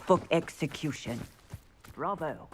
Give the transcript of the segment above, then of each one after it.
textbook execution. Bravo.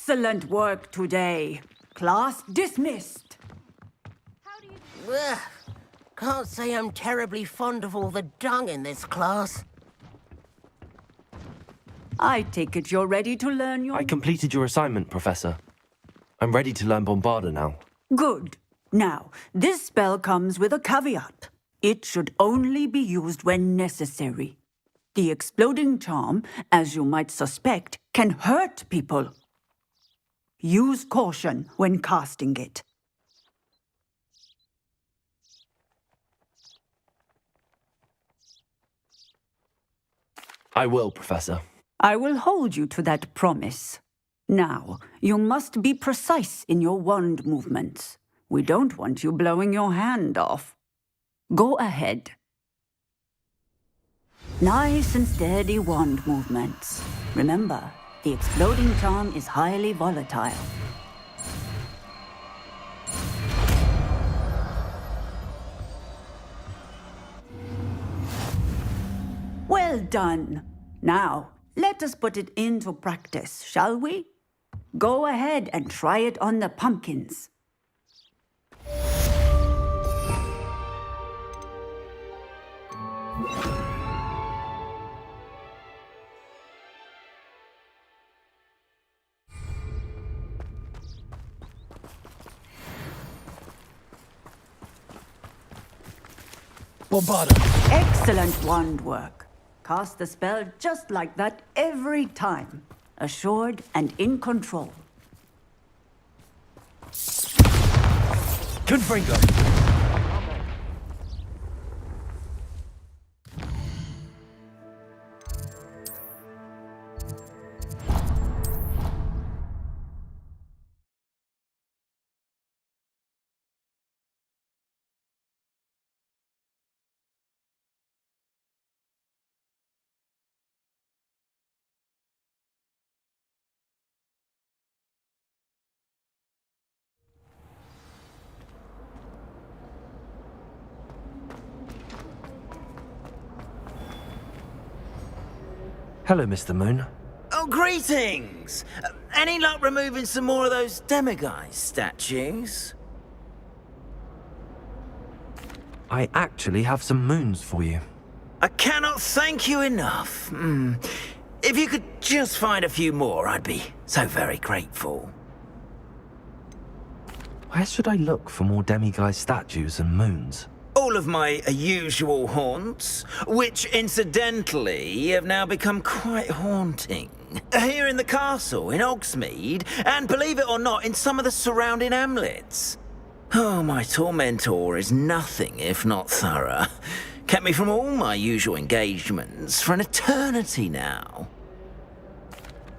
Excellent work today. Class dismissed. Ugh. Can't say I'm terribly fond of all the dung in this class. I take it you're ready to learn your... I completed your assignment, Professor. I'm ready to learn Bombarda now. Good. Now, this spell comes with a caveat. It should only be used when necessary. The exploding charm, as you might suspect, can hurt people. Use caution when casting it. I will, Professor. I will hold you to that promise. Now, you must be precise in your wand movements. We don't want you blowing your hand off. Go ahead. Nice and steady wand movements. Remember, the exploding charm is highly volatile. Well done. Now, let us put it into practice, shall we? Go ahead and try it on the pumpkins. Bombarda! Excellent wand work. Cast the spell just like that every time. Assured and in Confringo! Hello, Mr. Moon. Oh, greetings! Any luck removing some more of those demiguise statues? I actually have some moons for you. I cannot thank you enough. If you could just find a few more, I'd be so very grateful. Where should I look for more demiguise statues and moons? All of my usual haunts, which incidentally have now become quite haunting. Here in the castle, in Hogsmeade, and believe it or not, in some of the surrounding hamlets. Oh, my tormentor is nothing if not thorough. Kept me from all my usual engagements for an eternity now.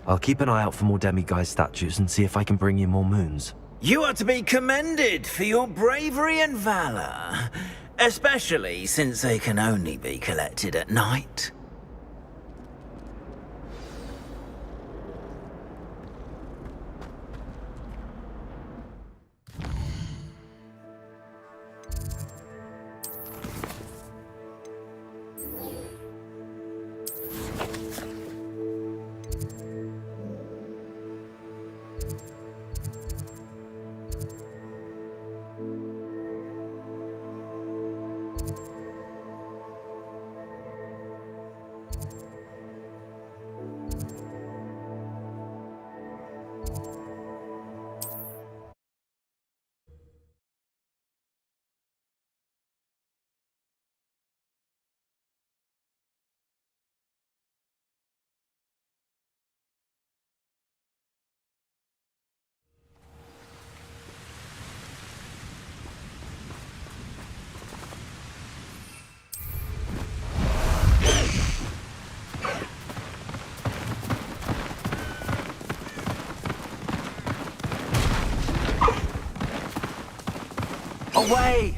I'll keep an eye out for more demiguise statues and see if I can bring you more moons. You are to be commended for your bravery and valor. Especially since they can only be collected at night. way!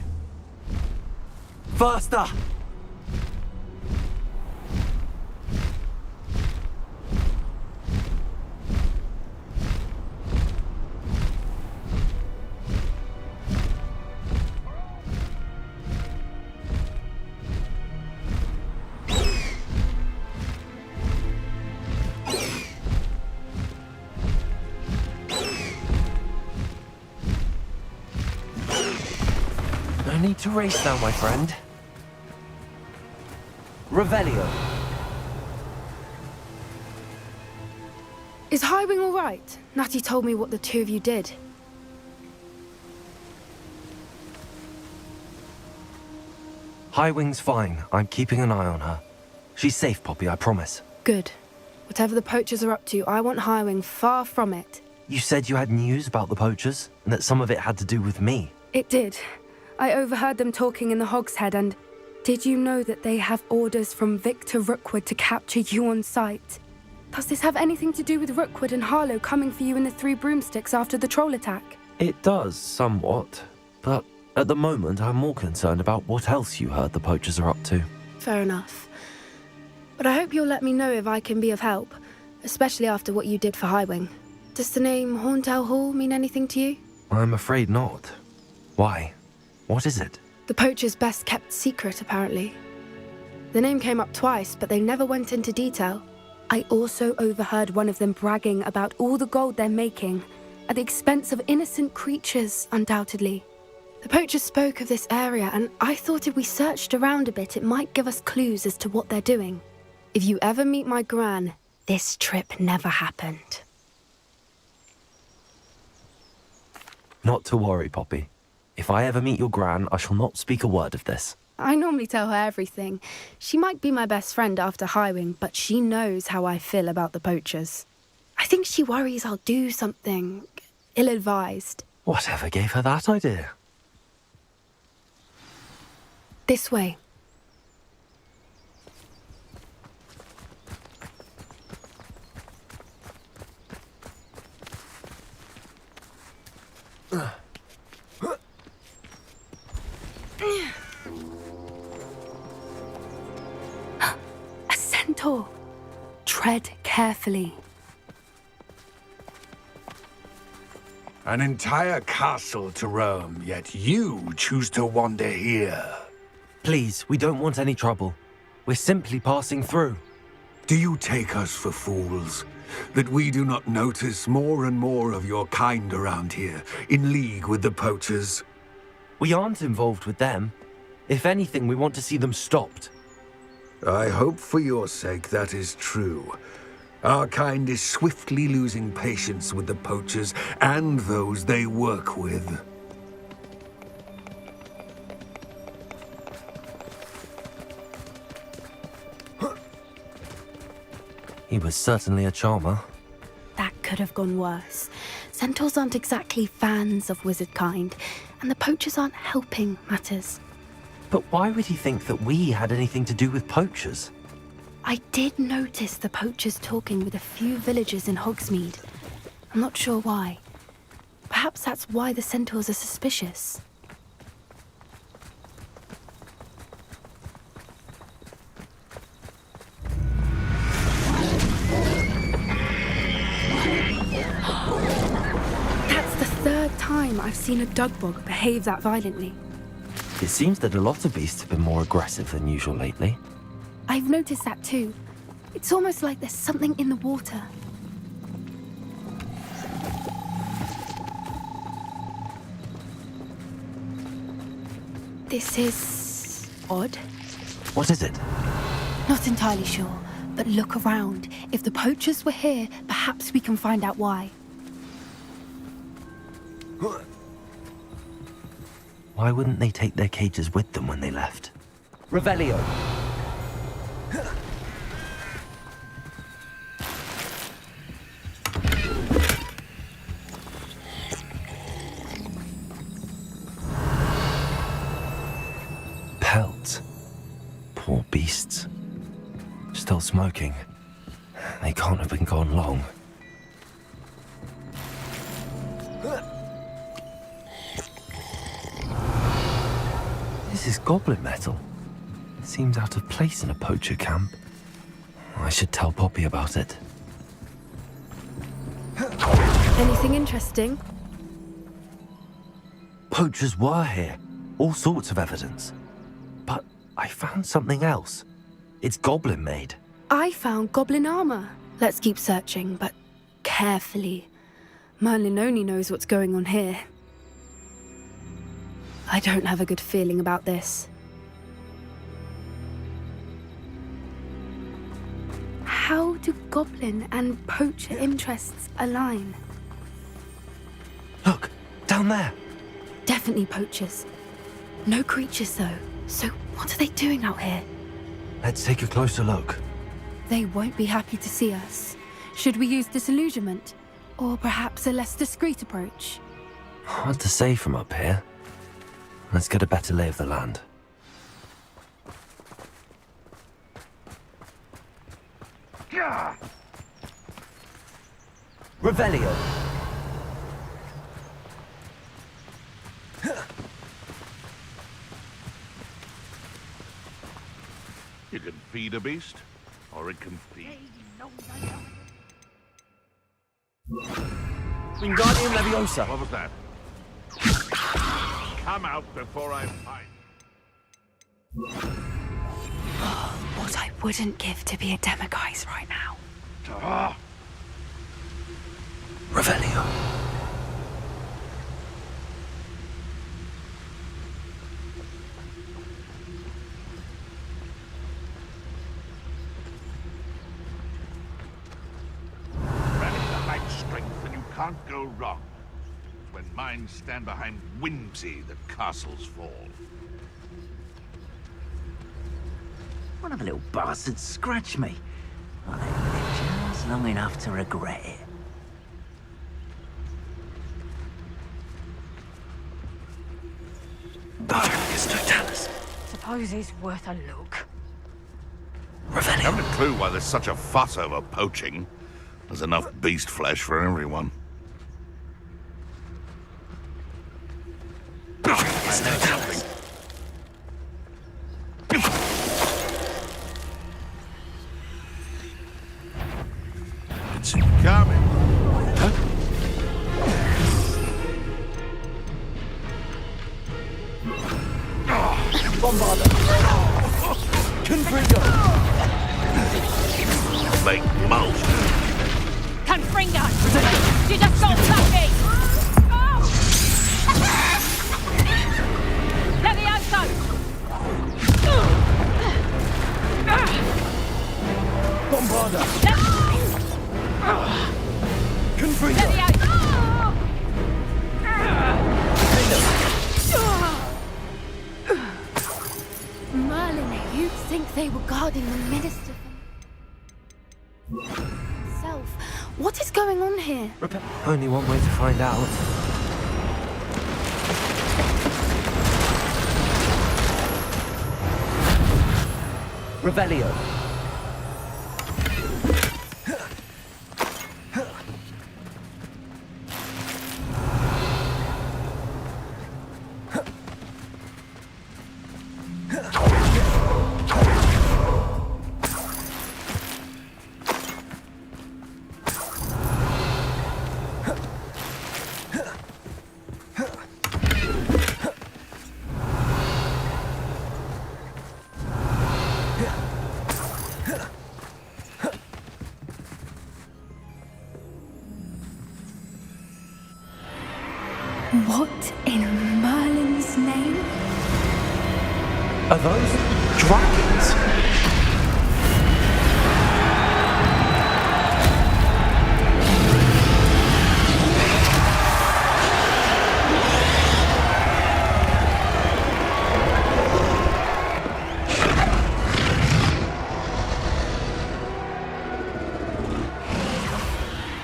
Faster! No need to race now, my friend. Revelio. Is Highwing all right? Natty told me what the two of you did. Highwing's fine. I'm keeping an eye on her. She's safe, Poppy, I promise. Good. Whatever the poachers are up to, I want Highwing far from it. You said you had news about the poachers, and that some of it had to do with me. It did. I overheard them talking in the Hogshead, and did you know that they have orders from Victor Rookwood to capture you on sight? Does this have anything to do with Rookwood and Harlow coming for you in the Three Broomsticks after the troll attack? It does, somewhat. But at the moment, I'm more concerned about what else you heard the poachers are up to. Fair enough. But I hope you'll let me know if I can be of help, especially after what you did for Highwing. Does the name Horntail Hall mean anything to you? I'm afraid not. Why? What is it? The poacher's best kept secret, apparently. The name came up twice, but they never went into detail. I also overheard one of them bragging about all the gold they're making, at the expense of innocent creatures, undoubtedly. The poacher spoke of this area, and I thought if we searched around a bit, it might give us clues as to what they're doing. If you ever meet my gran, this trip never happened. Not to worry, Poppy. If I ever meet your gran, I shall not speak a word of this. I normally tell her everything. She might be my best friend after Highwing, but she knows how I feel about the poachers. I think she worries I'll do something ill-advised. Whatever gave her that idea? This way. A centaur. Tread carefully. An entire castle to roam, yet you choose to wander here. Please, we don't want any trouble. We're simply passing through. Do you take us for fools? That we do not notice more and more of your kind around here, in league with the poachers? We aren't involved with them. If anything, we want to see them stopped. I hope for your sake that is true. Our kind is swiftly losing patience with the poachers and those they work with. He was certainly a charmer. That could have gone worse. Centaurs aren't exactly fans of wizard kind, and the poachers aren't helping matters. But why would he think that we had anything to do with poachers? I did notice the poachers talking with a few villagers in Hogsmeade. I'm not sure why. Perhaps that's why the centaurs are suspicious. That's the third time I've seen a dugbog behave that violently. It seems that a lot of beasts have been more aggressive than usual lately. I've noticed that too. It's almost like there's something in the water. This is odd. What is it? Not entirely sure, but look around. If the poachers were here, perhaps we can find out why. Why wouldn't they take their cages with them when they left? Revelio! Pelts. Poor beasts. Still smoking. They can't have been gone long. is goblin metal. It seems out of place in a poacher camp. I should tell Poppy about it. Anything interesting? Poachers were here. All sorts of evidence. But I found something else. It's goblin made. I found goblin armor. Let's keep searching, but carefully. Merlin only knows what's going on here. I don't have a good feeling about this. How do goblin and poacher interests align? Look, down there. Definitely poachers. No creatures, though. So what are they doing out here? Let's take a closer look. They won't be happy to see us. Should we use disillusionment? Or perhaps a less discreet approach? Hard to say from up here. Let's get a better lay of the land. Revelio. You can feed a beast, or it can feed. Wingardium Leviosa. What was that? Come out before I fight. What I wouldn't give to be a demiguise right now. Revelio. Rally the light strength and you can't go wrong. When minds stand behind whimsy, the castles fall. One of the little bastards scratched me. I'll let him live just long enough to regret it. Suppose he's worth a look. I haven't a clue why there's such a fuss over poaching. There's enough beast flesh for everyone. I heard something. It's coming. Make most. Confringo! You just got lucky! Levioso! Bombarda. Merlin, you'd think they were guarding the minister himself. What is going on here? Only one way to find out. Revelio. What in Merlin's name? Are those dragons?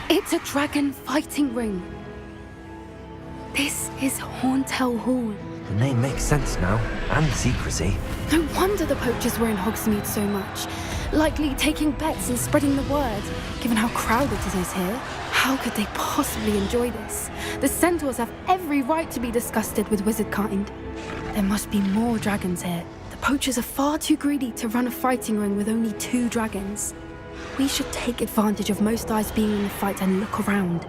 It's a dragon fighting ring. This is Horntail Hall. The name makes sense now, and secrecy. No wonder the poachers were in Hogsmeade so much. likely taking bets and spreading the word. Given how crowded it is here, how could they possibly enjoy this? The centaurs have every right to be disgusted with wizard kind. There must be more dragons here. The poachers are far too greedy to run a fighting ring with only 2 dragons. We should take advantage of most eyes being in the fight and look around.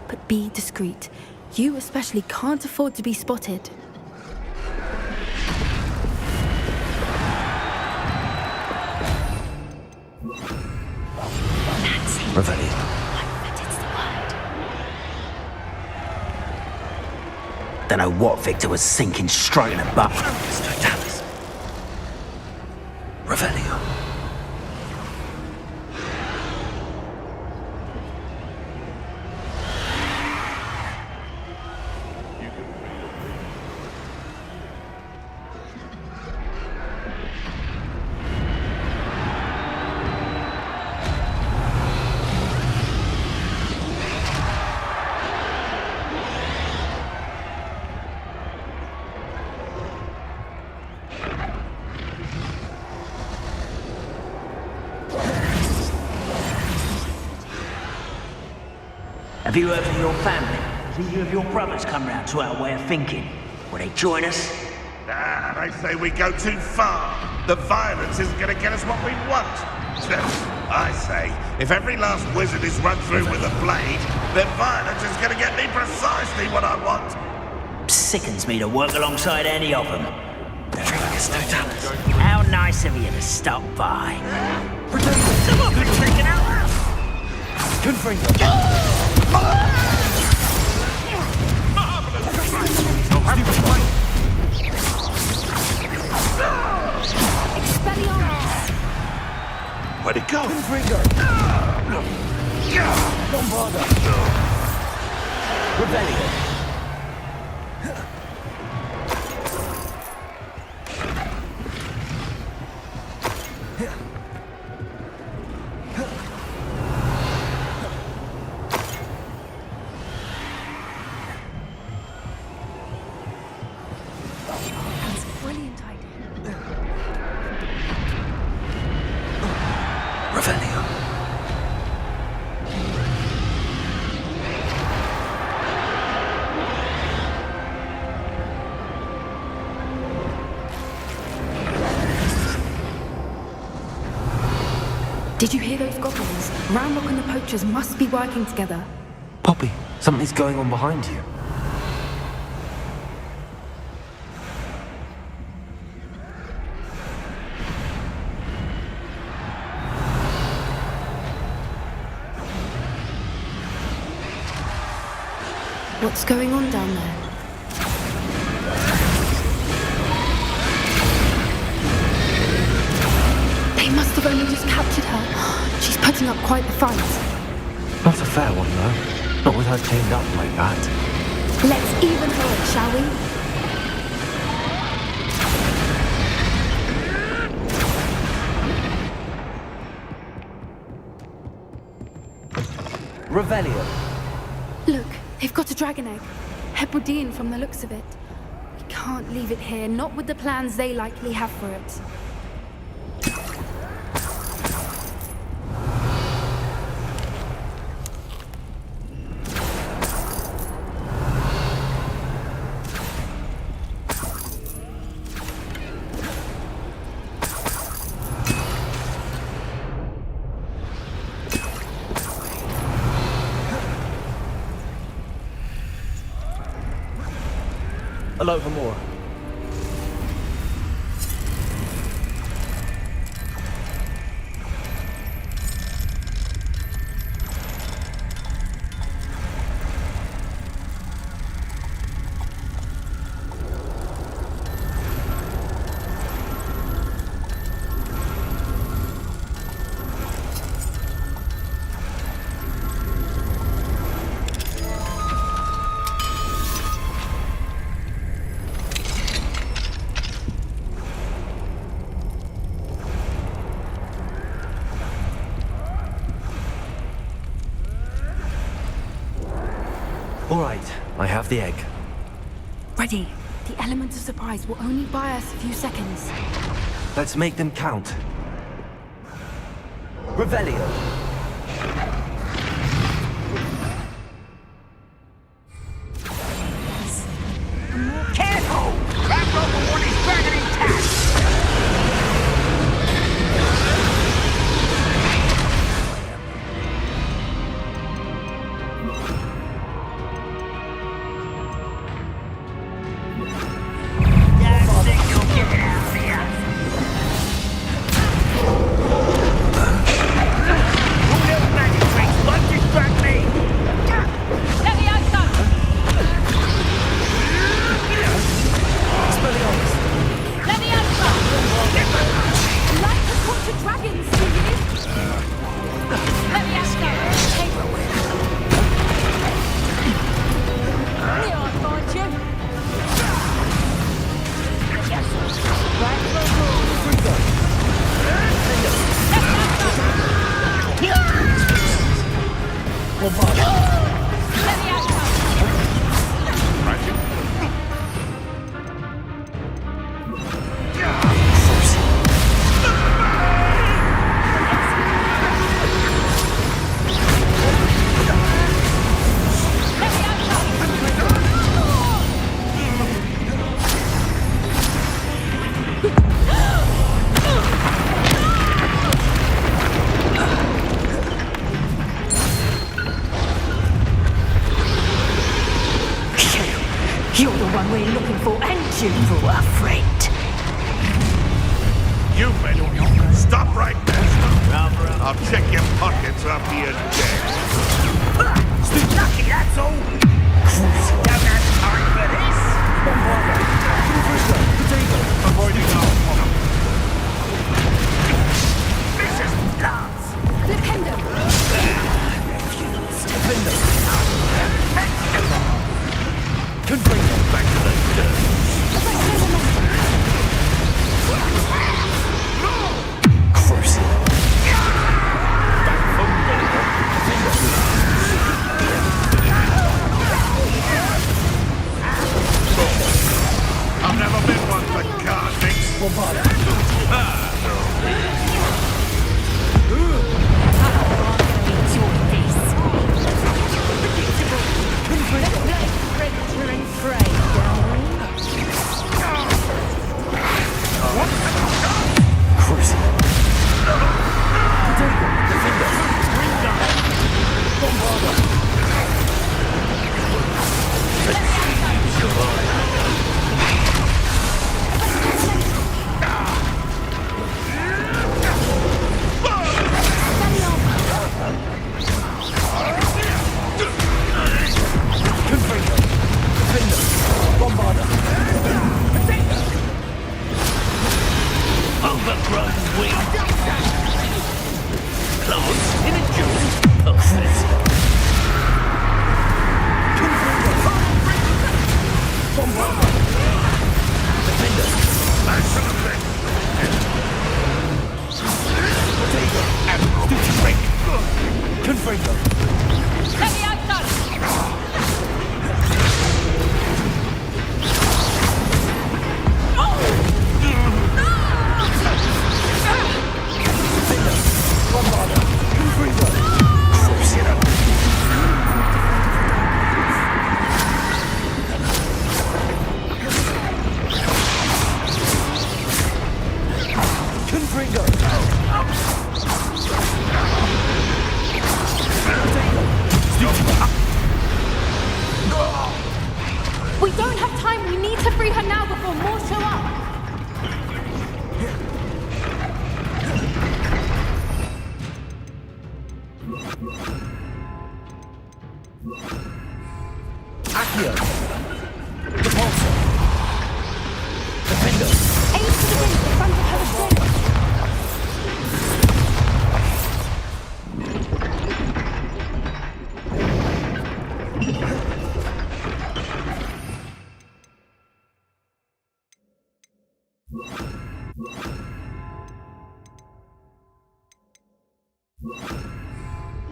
But be discreet. You especially can't afford to be spotted. Revelio. Don't know what Victor was sinking straight in the butt. Totalis. Revelio. Have you heard from your family? Have either of your brothers come round to our way of thinking? Will they join us? Ah, they say we go too far. The violence isn't going to get us what we want. I say, if every last wizard is run through with a blade, then violence is going to get me precisely what I want. Sickens me to work alongside any of them. It's Totalis. How nice of you to stop by. Someone could take it out. Where'd it go? That's a brilliant idea. Revelio. Did you hear those goblins? Ramrock and the poachers must be working together. Poppy, something's going on behind you. What's going on down there? They must have only just captured her. She's putting up quite the fight. Not a fair one, though. Not with her chained up like that. Let's even her it, shall we? Revelio. Look, they've got a dragon egg. Hebridean from the looks of it. We can't leave it here, not with the plans they likely have for it. Hello, Hamora. All right, I have the egg. Ready. The element of surprise will only buy us a few seconds. Let's make them count. Revelio. Careful! That rubber one is dragging intact! You're the one we're looking for, and you were afraid. You men, stop right there. I'll check your pockets after you're dead. Lucky, that's all! Don't have time for this! Avoiding our problem. This is nuts! Flipendo! Back to the dirt. I've never been one for carvings. We don't have time. We need to free her now before more show up. Accio. Repulsor. Defender. Aim for the wings in front of her restraint.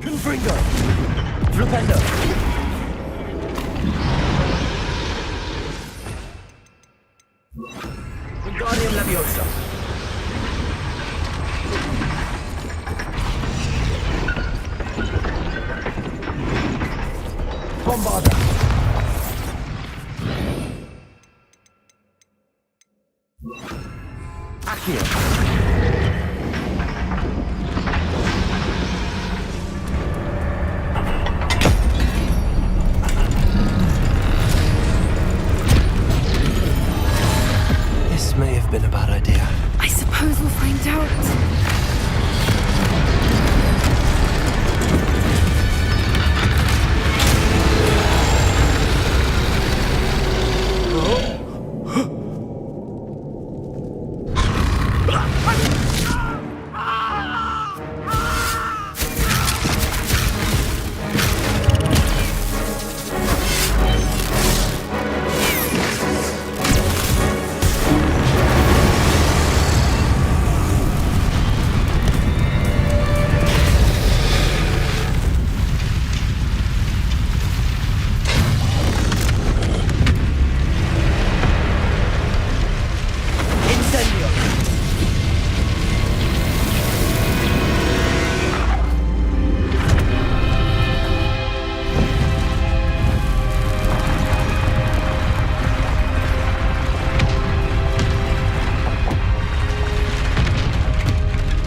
Confringo. Flipendo. Wingardium Leviosa. Bombarder! Accio! This may have been a bad idea. I suppose we'll find out.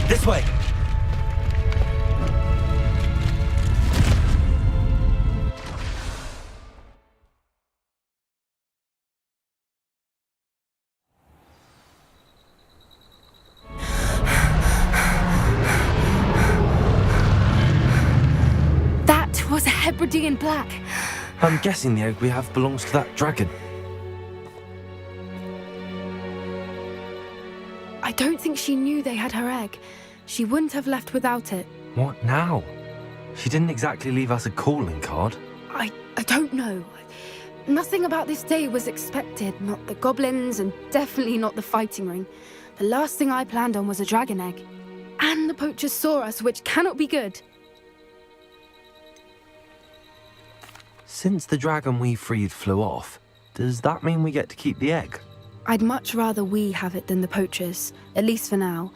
This way! That was a Hebridean black. I'm guessing the egg we have belongs to that dragon. I don't think she knew they had her egg. She wouldn't have left without it. What now? She didn't exactly leave us a calling card. I don't know. Nothing about this day was expected. Not the goblins, and definitely not the fighting ring. The last thing I planned on was a dragon egg. And the poachers saw us, which cannot be good. Since the dragon we freed flew off, does that mean we get to keep the egg? I'd much rather we have it than the poachers, at least for now.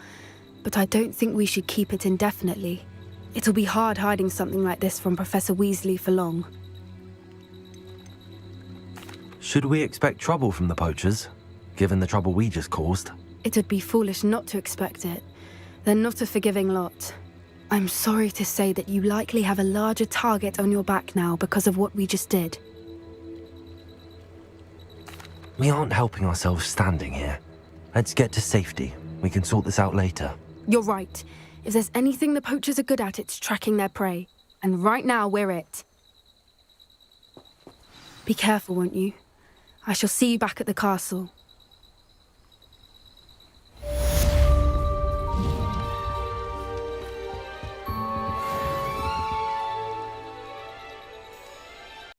But I don't think we should keep it indefinitely. It'll be hard hiding something like this from Professor Weasley for long. Should we expect trouble from the poachers, given the trouble we just caused? It would be foolish not to expect it. They're not a forgiving lot. I'm sorry to say that you likely have a larger target on your back now because of what we just did. We aren't helping ourselves standing here. Let's get to safety. We can sort this out later. You're right. If there's anything the poachers are good at, it's tracking their prey. And right now, we're it. Be careful, won't you? I shall see you back at the castle.